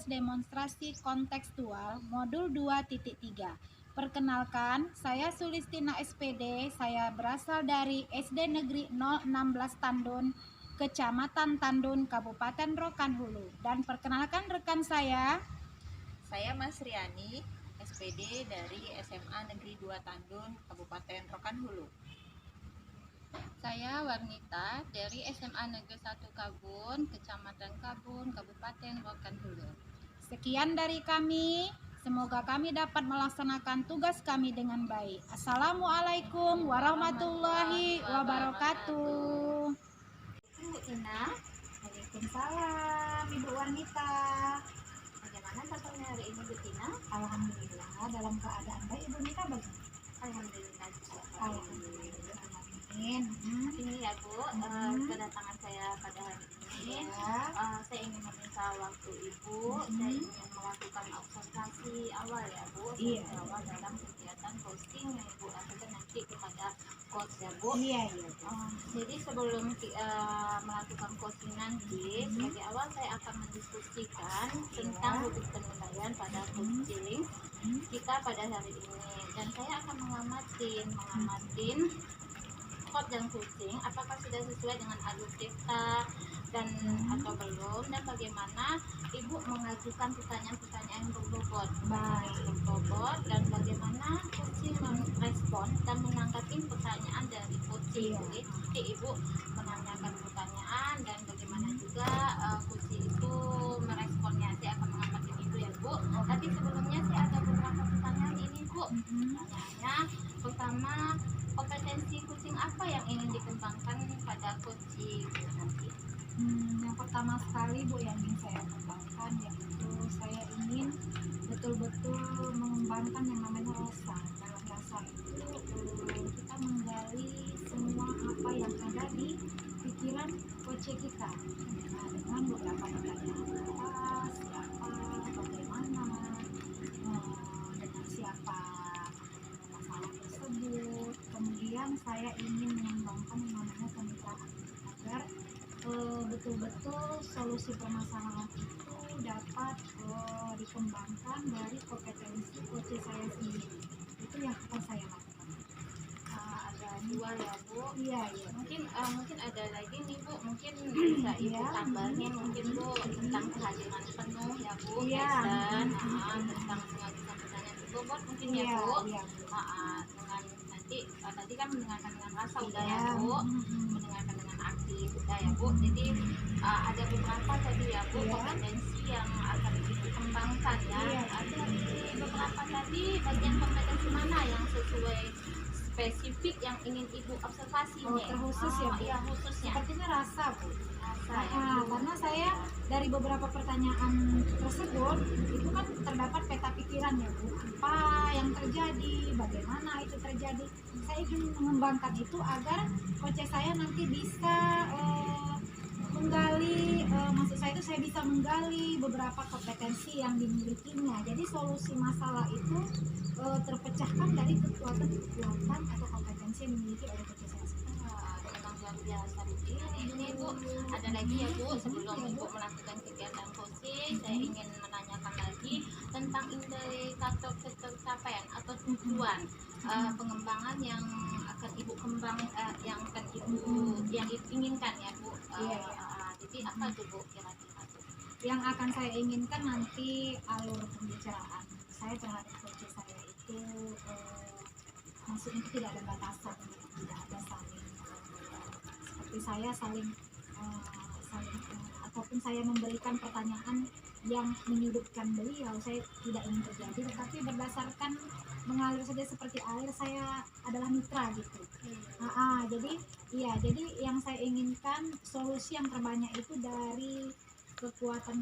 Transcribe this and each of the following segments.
demonstrasi kontekstual modul 2.3. Perkenalkan, saya Sulistina SPD, saya berasal dari SD Negeri 016 Tandun, Kecamatan Tandun, Kabupaten Rokan Hulu. Dan perkenalkan rekan saya. Saya Mas Riani, SPD dari SMA Negeri 2 Tandun, Kabupaten Rokan Hulu. Saya Warnita dari SMA Negeri 1 Kabun, Kecamatan Kabun, Kabupaten Rokan Hulu. Sekian dari kami. Semoga kami dapat melaksanakan tugas kami dengan baik. Assalamualaikum warahmatullahi wabarakatuh. Ibu Ina. Waalaikumsalam Ibu Wanita. Bagaimana kabarnya hari ini Bu Tina? Alhamdulillah dalam keadaan baik. Ibu Nita bagaimana? Alhamdulillah juga. Alhamdulillah. Amin. Ini ya Bu, kedatangan saya pada hari ini. Ya. Saya ingin meminta waktu Ibu. Saya ingin melakukan observasi awal ya Bu. Iya. Awal dalam kegiatan posting yang Ibu lakukan nanti kepada coach ya Bu. Iya. Jadi sebelum melakukan coaching nanti, sebagai awal saya akan mendiskusikan tentang hukum penilaian pada coaching kita pada hari ini. Dan saya akan mengamatin coach dan coaching apakah sudah sesuai dengan alur data dan atau belum, dan bagaimana Ibu mengajukan pertanyaan-pertanyaan yang berbobot. Berbobot, dan bagaimana coaching merespon dan menanggapi pertanyaan dari coaching. Jadi Ibu menanyakan pertanyaan dan bagaimana juga coaching itu meresponnya. Saya akan mengamati itu ya Bu. Tapi sebelumnya saya ada beberapa pertanyaan ini Bu. Pertanyaannya pertama, kompetensi coaching apa yang ingin dikembangkan pada coaching nanti? Yang pertama sekali Bu yang ingin saya kembangkan yaitu saya ingin betul-betul mengembangkan yang namanya rasa. Dalam rasa itu kita menggali semua apa yang ada di pikiran coach kita. Dengan beberapa pertanyaan siapa, bagaimana, dengan siapa masalah tersebut. Kemudian saya ingin mengembangkan yang namanya kemitraan agar betul-betul solusi permasalahan itu dapat dikembangkan dari kompetensi coach saya sendiri. Itu yang akan saya lakukan. Ada dua ya Bu. Iya. Mungkin ada lagi nih Bu, mungkin bisa Ibu tambahin mungkin Bu tentang kehadiran penuh ya Bu. Iya. Dan tentang mengajukan pertanyaan berbobot mungkin ya Bu. Dengan nanti tadi kan mendengarkan dengan rasa udah ya Bu, mendengarkan dengan aktif udah ya Bu. Jadi ada beberapa tadi ya Bu kompetensi yang akan Ibu kembangkan ya. Ada beberapa tadi bagian kompetensi mana yang sesuai spesifik yang ingin Ibu observasi nih? Terkhusus ya Bu? Iya, khususnya. Sepertinya rasa Bu. Ya, karena saya dari beberapa pertanyaan tersebut itu kan terdapat peta pikiran ya Bu, apa yang terjadi, bagaimana itu terjadi. Saya ingin mengembangkan itu agar coach saya nanti bisa menggali, maksud saya itu saya bisa menggali beberapa kompetensi yang dimilikinya. Jadi solusi masalah itu terpecahkan dari kekuatan atau kompetensi yang dimiliki oleh coach saya. Memang luar biasa Bu. Ini Bu, ada lagi ya Bu, sebelum Ibu melakukan kegiatan coaching, saya ingin menanyakan lagi tentang indikator pencapaian atau tujuan pengembangan yang akan Ibu yang akan Ibu inginkan ya Bu. Jadi apa tuh Bu kira-kira tuh? Yang akan saya inginkan nanti alur pembicaraan saya terhadap coach saya itu maksudnya itu tidak ada batasan, tidak ada saling seperti saya saling ataupun saya memberikan pertanyaan yang menyudutkan beliau, saya tidak ingin terjadi, tetapi berdasarkan mengalir saja seperti air, saya adalah mitra gitu. Jadi yang saya inginkan solusi yang terbanyak itu dari kekuatan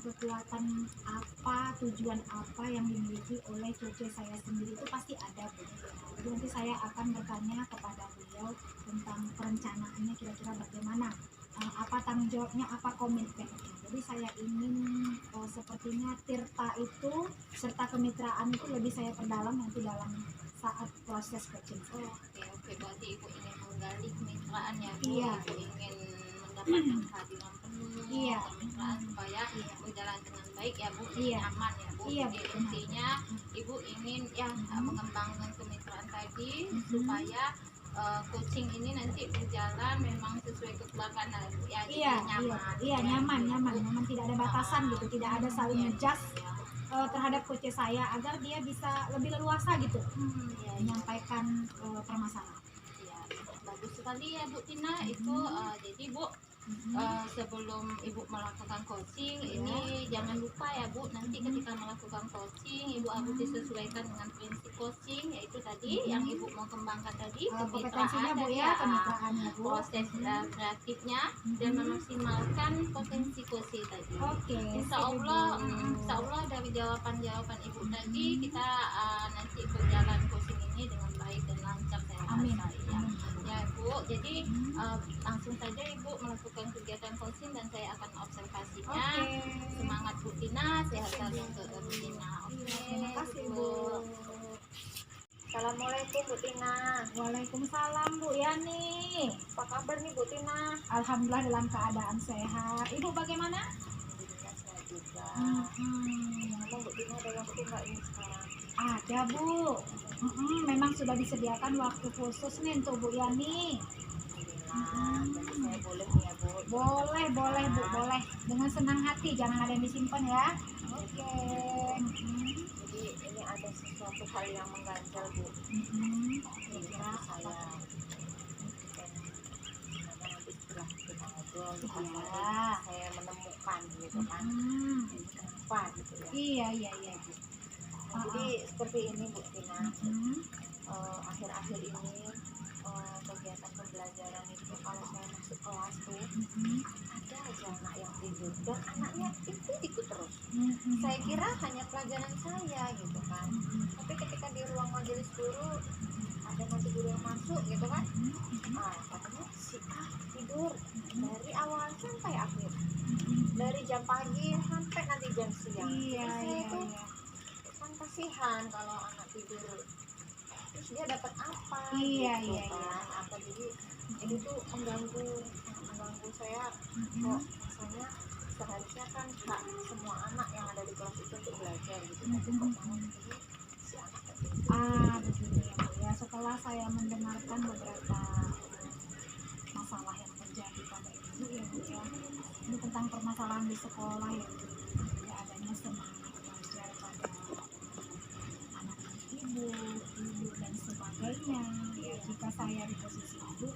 apa, tujuan apa yang dimiliki oleh coach saya sendiri itu pasti ada Bu. Jadi nanti saya akan bertanya kepada beliau tentang perencanaannya kira-kira bagaimana, apa tanggung jawabnya, apa komitmennya. Jadi saya ingin sepertinya tirta itu serta kemitraan itu lebih saya perdalam nanti dalam saat proses coaching. Oke, berarti Ibu ingin menggali kemitraan ya Bu. Iya. Ibu ingin mendapatkan kehadiran penuh ilmu Iya. kemitraan supaya berjalan dengan baik ya Bu, Iya. nyaman ya Bu. Iya, Jadi betul. intinya Ibu ingin ya mengembangkan kemitraan tadi Mhm. supaya coaching ini nanti berjalan memang sesuai kekeluargaan ya, jadi Iya, nyaman. iya, nyaman, tidak ada batasan gitu, tidak ada saling Iya, ngejudge iya. terhadap coach saya agar dia bisa lebih leluasa gitu Iya, iya. menyampaikan permasalahan. Ya, bagus sekali ya Bu Tina itu jadi Bu sebelum Ibu melakukan coaching ini jangan lupa ya Bu, nanti ketika melakukan coaching Ibu harus disesuaikan dengan prinsip coaching, yaitu tadi yang Ibu mau kembangkan tadi Kompetensinya Bu tadi ya, kemitraannya Bu. proses kreatifnya dan memaksimalkan potensi coaching tadi. Oke, Insya Allah dari jawaban-jawaban Ibu tadi kita nanti berjalan coaching ini dengan baik dan lancar saya Amin. rasa ya. Ya Bu, jadi langsung saja Ibu melakukan kegiatan coaching dan saya akan observasinya. Oke. Semangat Bu Tina, sehat selalu untuk Bu Tina. Oke, Terima kasih Bu. Assalamualaikum Bu Tina. Waalaikumsalam Bu Yani. Apa kabar nih Bu Tina? Alhamdulillah dalam keadaan sehat. Ibu bagaimana? Alhamdulillah sehat juga. Hmm. Emang Bu Tina ada waktu nggak ini sekarang? Ada Bu. Memang sudah disediakan waktu khusus nih untuk Bu Yani. Alhamdulillah. Jadi saya boleh nih ya Bu. Boleh Bu, boleh. Dengan senang hati, jangan ada yang disimpan ya. Oke. Jadi ini ada sesuatu hal yang mengganjal Bu. Kira-kira Saya dan sebenarnya nanti setelah kita ngobrol di Iya. pasar, saya menemukan gitu kan. Ini kenapa gitu ya? Iya. Jadi seperti ini Bu Tina. Hmm. Akhir-akhir ini kegiatan pembelajaran itu kalau saya masuk kelas tuh ada aja anak yang tidur dan anaknya itu ikut terus. Saya kira hanya pelajaran saya gitu kan, tapi ketika di ruang majelis guru ada nanti guru yang masuk gitu kan, katanya si A tidur dari awal sampai akhir, dari jam pagi sampai nanti jam siang. Iya. Terus saya tuh kan kasihan kalau anak tidur, terus dia dapat apa Iya, gitu iya. kan. Apa jadi ini tuh mengganggu saya kok. Rasanya seharusnya kan hak semua anak yang ada di kelas itu untuk belajar gitu, tapi kok malah begini si anak tadi. Begini ya Bu ya. Setelah saya mendengarkan beberapa masalah yang terjadi pada ibu ya Bu ya. Ini tentang permasalahan di sekolah ya Bu. Tidak adanya semangat belajar pada anak ibu dan sebagainya. Ya, jika saya di posisi ibu,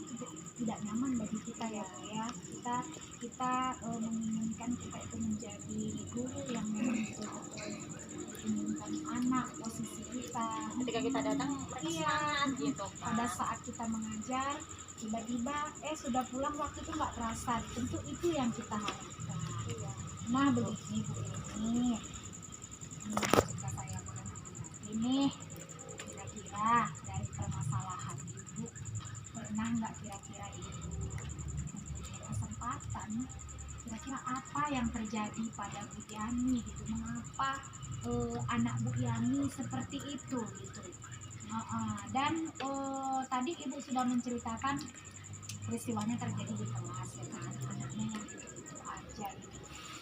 itu tidak nyaman bagi kita ya Bu ya. Kita menginginkan kita itu menjadi guru yang memang betul-betul menginginkan anak, posisi kita. Ketika kita datang mereka Iya. semangat gitu kan. Pada saat kita mengajar, tiba-tiba sudah pulang, waktu itu nggak terasa. Tentu itu yang kita harapkan. Iya. Nah begini Bu ini, jika saya boleh menanggapi nih, kira-kira dari permasalahan ibu, pernah nggak kira-kira ibu mempunyai kesempatan, kira-kira apa yang terjadi pada Bu Yani gitu, mengapa anak Bu Yani seperti itu gitu. Dan tadi ibu sudah menceritakan peristiwanya terjadi di kelas ya kan, anaknya yang itu aja gitu.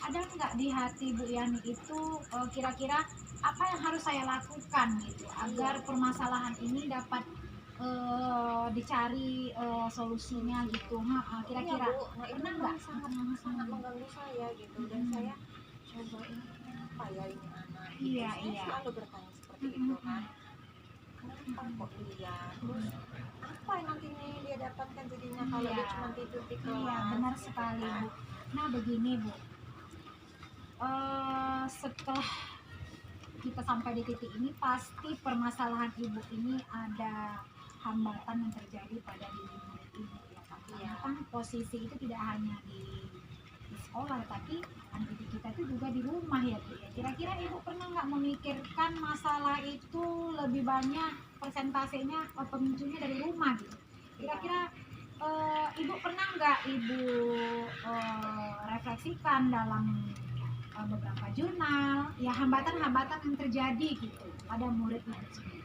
Ada nggak di hati Bu Yani itu kira-kira apa yang harus saya lakukan gitu agar permasalahan ini dapat dicari solusinya gitu. Kira-kira Iya, Bu. Nah, itu pernah memang nggak? sangat mengganggu saya gitu, dan saya coba ini kenapa ya ini anak gitu. Iya, Saya iya. selalu bertanya seperti itu kan, kenapa kok dia, terus apa yang nantinya dia dapatkan jadinya kalau Iya. dia cuma tidur di kelas. Iya, benar gitu sekali kan. Bu. Nah begini Bu, setelah kita sampai di titik ini, pasti permasalahan ibu ini ada hambatan yang terjadi pada diri murid ibu ya kan. Karena Iya. kan posisi itu tidak hanya di sekolah, tapi anak didik kita itu juga di rumah ya Bu ya. Kira-kira ibu pernah nggak memikirkan masalah itu lebih banyak persentasenya pemicunya dari rumah gitu? Kira-kira ibu pernah nggak ibu refleksikan dalam beberapa jurnal ya hambatan-hambatan yang terjadi gitu pada murid ibu sendiri?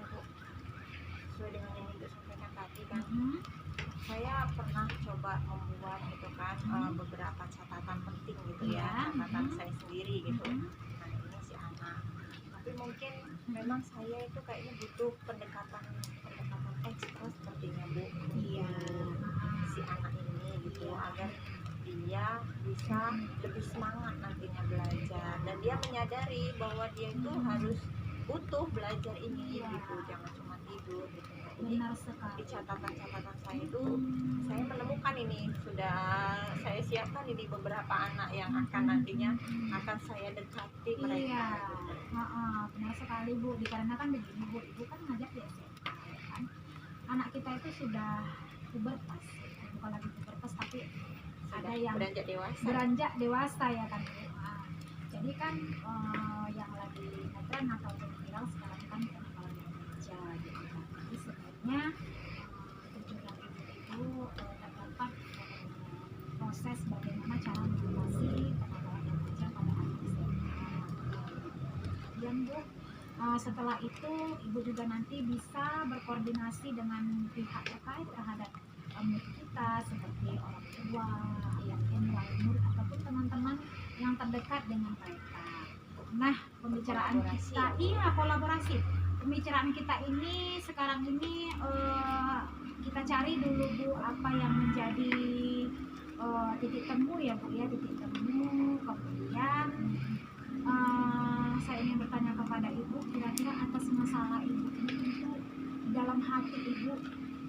Bu, sesuai dengan yang ibu sampaikan tadi kan, Mhm. saya pernah coba membuat gitu kan beberapa catatan penting gitu ya, Iya. catatan saya sendiri gitu. Mhm. Nah ini si anak, tapi mungkin memang saya itu kayaknya butuh pendekatan ekstra sepertinya Bu. Iya. Si anak ini gitu agar dia bisa lebih semangat nantinya belajar dan dia menyadari bahwa dia itu harus butuh belajar ini Iya. gitu, jangan cuma tidur gitu. Jadi Benar di sekali. catatan-catatan saya itu saya menemukan ini, sudah saya siapkan ini beberapa anak yang akan nantinya akan saya dekati mereka Iya, gitu. benar sekali Bu. Dikarenakan begini Bu, Ibu kan ngajak di SMA, ya kan? Anak kita itu sudah pubertas, bukan lagi pubertas tapi ada Sudah yang beranjak dewasa. beranjak dewasa ya kan Bu. Jadi kan yang lagi ngetren atau viral sekarang kan kalau remaja gitu kan. Jadi sebenarnya tujuan itu terdapat proses bagaimana cara mengatasi pengelolaan remaja pada anak SMA. Kemudian Bu, setelah itu Ibu juga nanti bisa berkoordinasi dengan pihak terkait terhadap murid kita seperti orang tua, ayah murid ataupun teman-teman yang terdekat dengan mereka. Nah, pembicaraan Kolaborasi. kita, iya kolaborasi. Pembicaraan kita ini sekarang ini kita cari dulu Bu apa yang menjadi titik temu ya Bu ya, titik temu. Kemudian saya ingin bertanya kepada Ibu, kira-kira atas masalah Ibu ini itu dalam hati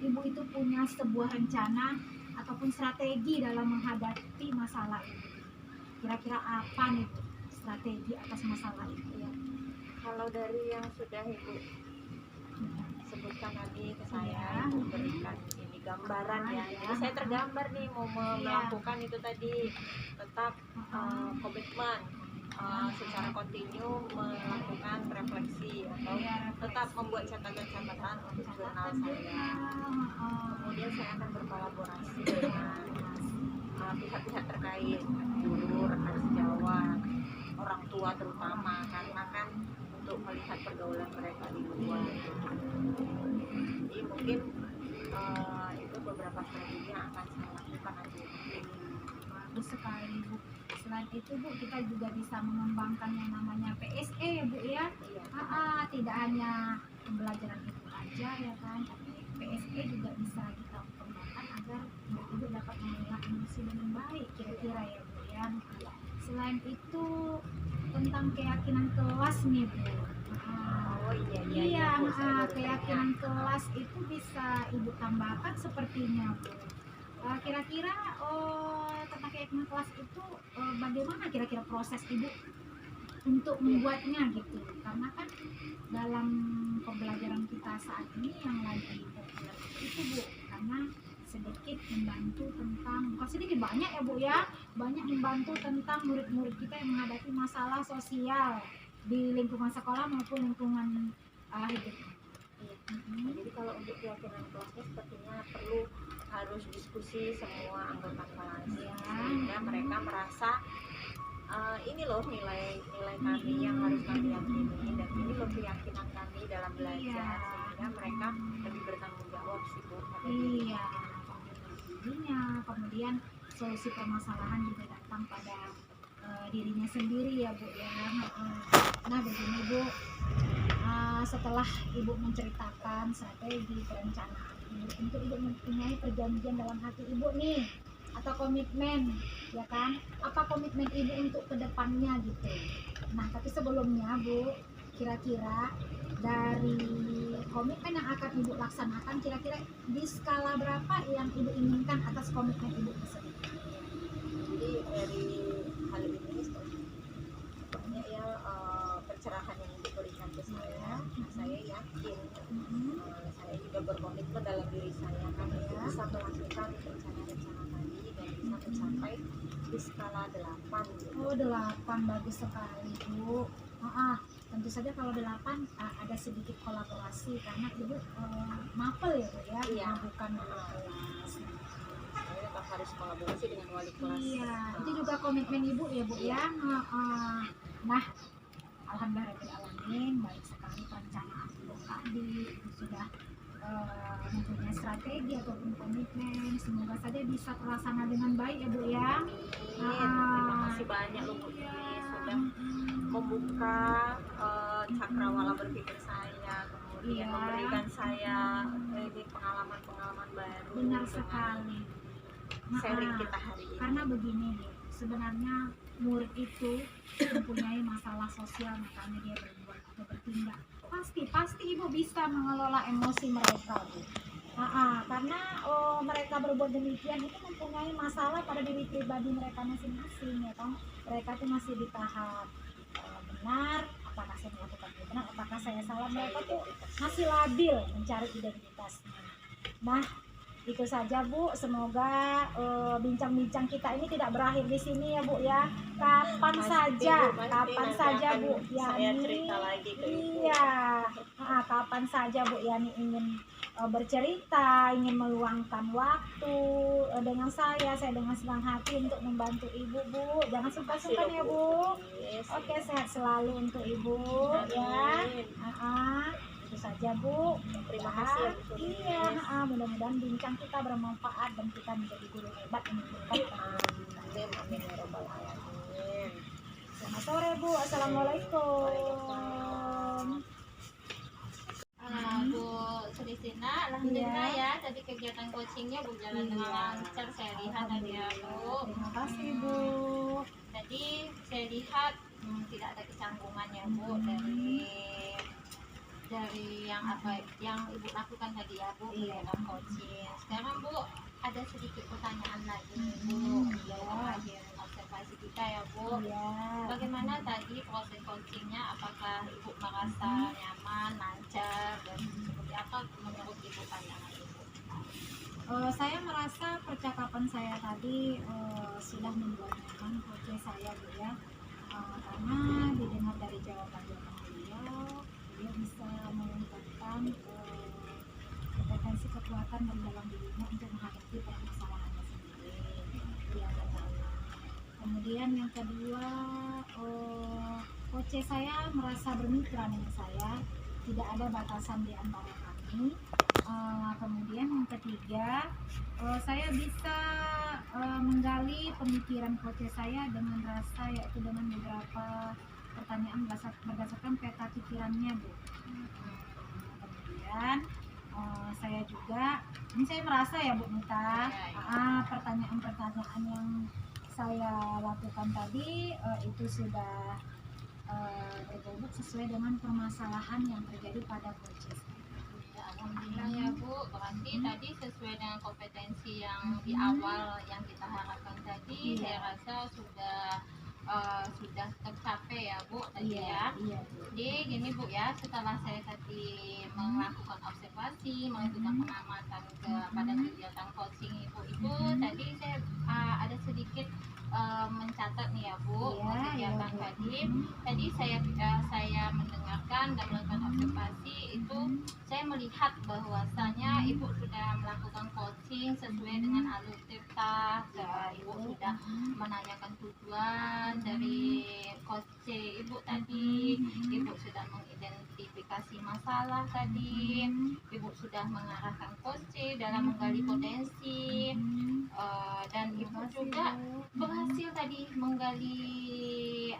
Ibu itu punya sebuah rencana ataupun strategi dalam menghadapi masalah ini. Kira-kira apa nih Bu, strategi atas masalah itu ya? Kalau dari yang sudah Ibu sebutkan tadi ke saya, Iya. Ibu berikan ini gambaran ya. Iya. Jadi saya tergambar nih mau melakukan itu tadi, tetap komitmen secara kontinu melakukan refleksi atau Iya, tetap refleksi. membuat catatan-catatan untuk jurnal Catatan saya. jurnal, Kemudian saya akan berkolaborasi dengan pihak-pihak terkait, guru, rekan sejawat, orang tua terutama, karena kan untuk melihat pergaulan mereka di luar. Jadi mungkin itu beberapa strategi yang akan saya lakukan nanti. bagus sekali Bu. Selain itu Bu, kita juga bisa mengembangkan yang namanya PSE ya Bu ya. Iya. Tidak hanya pembelajaran itu aja ya kan, tapi PSE juga bisa kita kembangkan agar Ibu dapat mengelola emosi dengan baik kira-kira ya Bu ya. Selain itu tentang keyakinan kelas nih Bu. Oh iya Iya, Bu, saya baru keyakinan kelas itu bisa Ibu tambahkan sepertinya Bu. Kira-kira tentang keyakinan kelas itu bagaimana kira-kira proses Ibu untuk membuatnya gitu? Karena kan dalam pembelajaran kita saat ini yang lagi populer itu Bu, karena sedikit membantu tentang, bukan sedikit, banyak ya Bu ya, banyak membantu tentang murid-murid kita yang menghadapi masalah sosial di lingkungan sekolah maupun lingkungan hidup. Iya. Jadi kalau untuk keyakinan kelasnya sepertinya perlu harus diskusi semua anggota kelas Ya. sehingga mereka merasa ini loh nilai kami yang harus kami yakini dan ini loh keyakinan kami dalam belajar, Iya. sehingga mereka lebih bertanggung jawab sih Bu pada diri. Iya, dirinya, kemudian solusi permasalahan juga datang pada dirinya sendiri ya Bu ya. Nah begini Bu, setelah Ibu menceritakan strategi perencanaan Ibu, tentu Ibu mempunyai perjanjian dalam hati Ibu nih atau komitmen ya kan, apa komitmen Ibu untuk kedepannya gitu. Nah tapi sebelumnya Bu, kira-kira dari komitmen yang akan Ibu laksanakan, kira-kira di skala berapa yang Ibu inginkan atas komitmen Ibu tersebut? Jadi dari hal ini banyak ya pencerahan yang diberikan ke saya yakin saya juga berkomitmen dalam diri saya kan bisa melakukan rencana-rencana tadi dan bisa mencapai di skala 8 gitu. Oh 8, bagus sekali Bu. Tentu saja kalau 8 ada sedikit kolaborasi karena Ibu mapel ya Bu ya, Iya. bukan kelas. Saya tetap harus kolaborasi dengan wali kelas. Iya, itu juga komitmen Ibu ya Bu ya. Nah, alhamdulillahirobbilalamin, baik sekali perencanaan Ibu tadi Ibu sudah mempunyai strategi ataupun komitmen. Semoga saja bisa terlaksana dengan baik ya Bu ya. Terima kasih banyak loh Bu Tini sudah membuka cakrawala berpikir saya, kemudian Iya. memberikan saya ini pengalaman-pengalaman baru Benar dengan sekali. sharing kita hari ini. Karena begini Bu, sebenarnya murid itu mempunyai masalah sosial, makanya dia berbuat atau bertindak. Pasti Ibu bisa mengelola emosi mereka Bu. Karena mereka berbuat demikian itu mempunyai masalah pada diri pribadi mereka masing-masing ya kan. Mereka itu masih di tahap benar, apakah saya melakukan itu benar, apakah saya salah, mereka tuh masih labil mencari identitasnya. Nah, itu saja Bu, semoga bincang-bincang kita ini tidak berakhir di sini ya Bu ya. Kapan saja Bu saya Yani, cerita lagi ke Ibu. iya, kapan saja Bu Yani ingin bercerita, ingin meluangkan waktu dengan saya dengan senang hati untuk membantu Ibu Bu. Jangan sungkan-sungkan ya Bu. Oke, sehat selalu untuk Ibu ya. Itu saja Bu. Terima kasih ya Bu Tini. Iya, mudah-mudahan bincang kita bermanfaat dan kita menjadi guru hebat yang bermanfaat. Amin ya robbal alamin. Selamat sore Bu. Assalamualaikum. Bu Sulistina, alhamdulillah ya tadi kegiatan coachingnya berjalan dengan lancar, saya lihat tadi ya Bu. Terima kasih Bu. Jadi saya lihat tidak ada kecanggungan ya Bu dari yang apa yang Ibu lakukan tadi ya Bu, dalam coaching. Sekarang Bu ada sedikit pertanyaan lagi Bu akhir observasi kita ya Bu. Bagaimana tadi proses coachingnya, apakah Ibu merasa nyaman, lancar, dan seperti apa menurut Ibu pandangan Ibu? Saya merasa percakapan saya tadi sudah membuat nyaman coach saya Bu ya. Karena didengar dari jawaban-jawaban beliau bisa mengungkapkan potensi kekuatan dari dalam dirinya untuk menghadapi permasalahannya sendiri. Yang pertama. Kemudian yang kedua, coach saya merasa bermitra dengan saya, tidak ada batasan di antara kami. Kemudian yang ketiga, saya bisa menggali pemikiran coach saya dengan rasa, yaitu dengan beberapa pertanyaan berdasarkan peta pikirannya Bu. Kemudian saya juga, ini saya merasa ya Bu Nita, pertanyaan-pertanyaan yang saya lakukan tadi itu sudah berbobot sesuai dengan permasalahan yang terjadi pada coach saya. Alhamdulillah ya Bu, berarti tadi sesuai dengan kompetensi yang di awal yang kita harapkan tadi, saya rasa sudah tercapai ya Bu tadi ya. Jadi gini Bu ya, setelah saya tadi melakukan observasi, melakukan pengamatan kepada kegiatan coaching Ibu itu, tadi saya ada sedikit mencatat nih ya Bu, kegiatan tadi. Tadi saya mendengarkan dan melakukan observasi itu, saya melihat bahwasanya Ibu sudah melakukan coaching sesuai dengan alur tirta. Ibu sudah menanyakan tujuan dari coach Ibu tadi. Ibu sudah mengidentifikasi masalah tadi. Ibu sudah mengarahkan coach dalam menggali potensi. Dan Ibu juga berhasil tadi menggali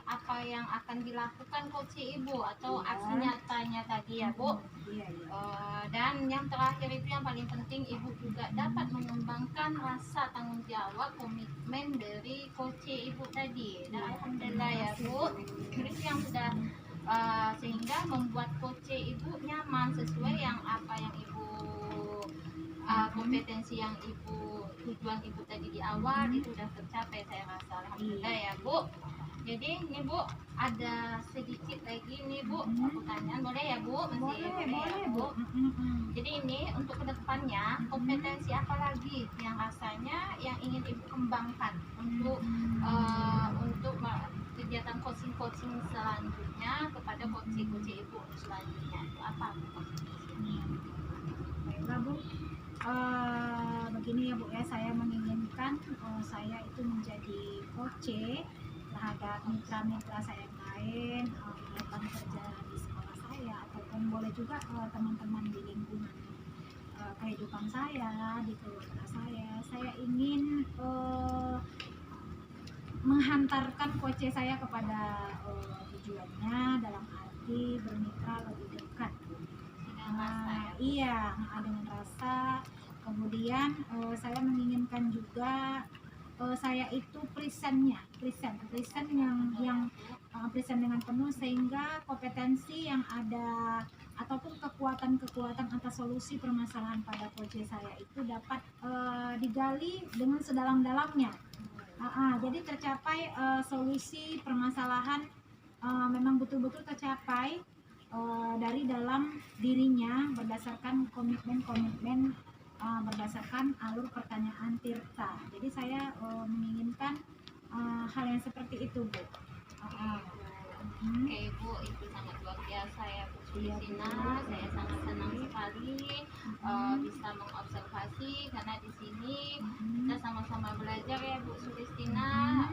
apa yang akan dilakukan coach Ibu atau aksi nyatanya tadi ya Bu. Dan yang terakhir itu yang paling penting, Ibu juga dapat mengembangkan rasa tanggung jawab, komitmen dari coach Ibu tadi. Dan alhamdulillah ya Bu, itu yang sudah sehingga membuat coach Ibu nyaman sesuai yang apa yang Ibu kompetensi yang Ibu, tujuan Ibu tadi di awal itu sudah tercapai, saya rasa alhamdulillah ya Bu. Jadi ini Bu ada sedikit lagi nih Bu pertanyaan, boleh ya Bu? Boleh ya Bu. Jadi ini untuk kedepannya kompetensi apa lagi yang rasanya yang ingin Ibu kembangkan untuk kegiatan coaching selanjutnya kepada coach Ibu selanjutnya, itu apa Bu? Baiklah Bu, begini ya Bu ya, saya menginginkan saya itu menjadi coach terhadap mitra-mitra saya yang lain, rekan kerja di sekolah saya, ataupun boleh juga teman-teman di lingkungan kehidupan harapan saya di keluarga saya ingin menghantarkan coach saya kepada tujuannya dalam arti bermitra lebih dekat. Iya, dengan rasa. Kemudian saya menginginkan juga saya itu present dengan penuh, sehingga kompetensi yang ada ataupun kekuatan atas solusi permasalahan pada coach saya itu dapat digali dengan sedalam-dalamnya. Jadi tercapai solusi permasalahan memang betul-betul tercapai dari dalam dirinya berdasarkan komitmen berdasarkan alur pertanyaan Tirta. Jadi saya menginginkan hal yang seperti itu, Bu. Oke Bu, itu sangat luar biasa ya Bu Sulistina. Saya sangat senang sekali bisa mengobservasi, karena di sini kita sama-sama belajar ya Bu Sulistina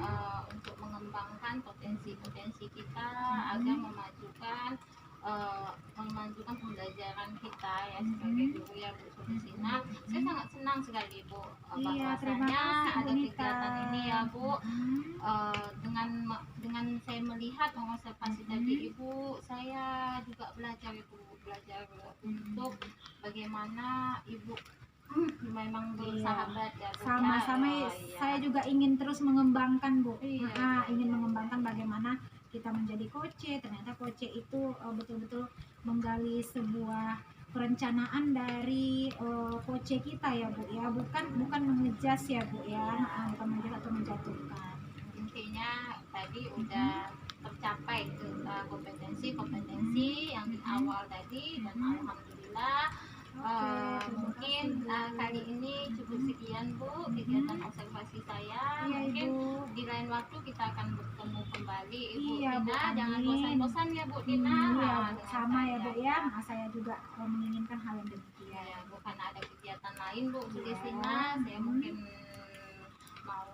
untuk mengembangkan potensi-potensi kita agar memajukan pembelajaran kita ya sebagai guru ya Bu Sulistina. Saya sangat senang sekali Bu bahwasanya ada kegiatan ini ya Bu. Dengan saya melihat mengobservasi tadi Ibu, saya juga belajar untuk bagaimana Ibu memang bersahabat ya Bu. Sama-sama saya juga ingin terus mengembangkan Bu. Iya. Ingin mengembangkan bagaimana kita menjadi coach. Ternyata coach itu betul-betul menggali sebuah perencanaan dari coach kita ya Bu ya, bukan mengejas ya Bu ya, bukan mengejas atau menjatuhkan. Intinya tadi udah tercapai kompetensi yang di awal tadi, dan alhamdulillah mungkin kali ini cukup sekian Bu kegiatan observasi saya. Iya, Mungkin Ibu. di lain waktu kita akan bertemu kembali Ibu Iya, Bu, Tina. Jangan amin. bosan-bosan ya Bu Tina. Iya, Bu. Dengan Sama ya saya. Bu ya. Saya juga menginginkan hal yang demikian. Ya, bukan ada kegiatan lain Bu Sulistina. Iya. Saya mungkin mau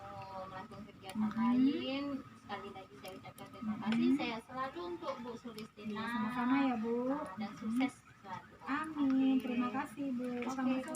melakukan kegiatan Mhm. lain. Sekali lagi saya ucapkan terima kasih. Saya selalu untuk Bu Sulistina. Sama-sama ya Bu. Dan sukses selalu. Amin. Terima kasih Bu. Oke, Assalamualaikum.